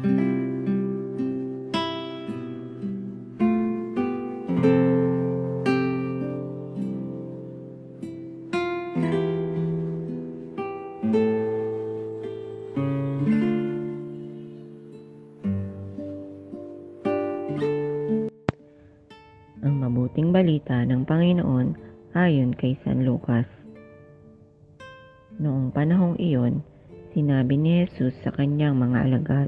Ang mabuting balita ng Panginoon ayon kay San Lucas. Noong panahong iyon, sinabi ni Jesus sa kanyang mga alagad,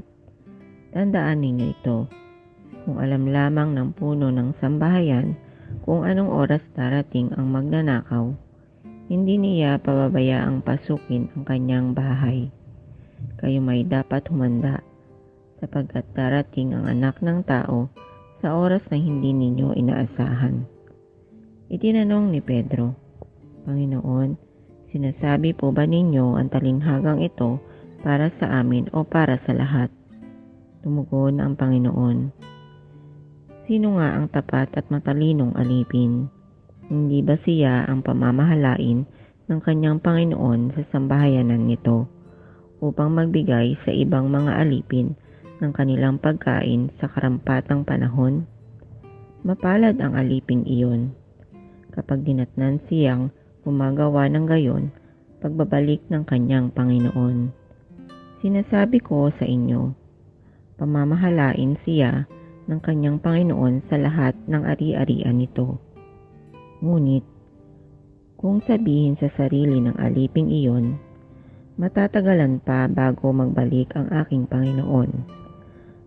"Tandaan ninyo ito, kung alam lamang ng puno ng sambahayan kung anong oras darating ang magnanakaw, hindi niya pababayaang pasukin ang kanyang bahay. Kayo may dapat humanda, sapagkat darating ang Anak ng Tao sa oras na hindi ninyo inaasahan." Itinanong ni Pedro, "Panginoon, sinasabi po ba ninyo ang talinghagang ito para sa amin o para sa lahat?" Tumugon ang Panginoon, "Sino nga ang tapat at matalinong alipin? Hindi ba siya ang pamamahalain ng kanyang Panginoon sa sambahayanan nito upang magbigay sa ibang mga alipin ng kanilang pagkain sa karampatang panahon? Mapalad ang aliping iyon kapag dinatnan siyang gumagawa ng gayon pagbabalik ng kanyang Panginoon. Sinasabi ko sa inyo, pamamahalain siya ng kanyang Panginoon sa lahat ng ari-arian nito. Ngunit, kung sabihin sa sarili ng aliping iyon, matatagalan pa bago magbalik ang aking Panginoon,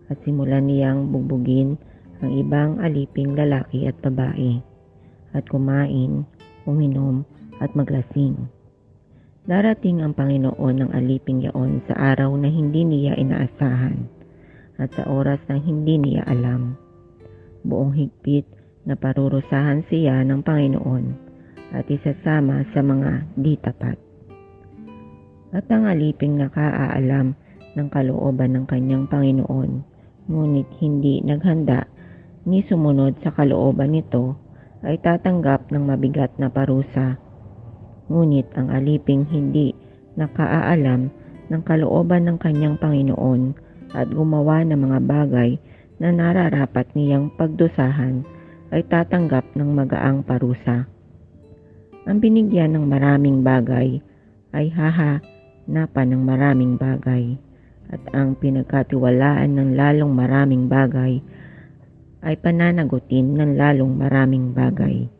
at simulan niyang bugbugin ang ibang aliping lalaki at babae, at kumain, uminom, at maglasing. Darating ang Panginoon ng aliping yaon sa araw na hindi niya inaasahan, at sa oras na hindi niya alam. Buong higpit na parurusahan siya ng Panginoon at isasama sa mga di tapat. At ang aliping nakaalam ng kalooban ng kanyang Panginoon, ngunit hindi naghanda ni sumunod sa kalooban nito, ay tatanggap ng mabigat na parusa. Ngunit ang aliping hindi nakaalam ng kalooban ng kanyang Panginoon at gumawa ng mga bagay na nararapat niyang pagdusahan, ay tatanggap ng magaang parusa. Ang binigyan ng maraming bagay ay hahanapan ng maraming bagay, at ang pinagkatiwalaan ng lalong maraming bagay ay pananagutin ng lalong maraming bagay.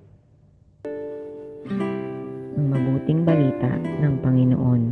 Ang mabuting balita ng Panginoon.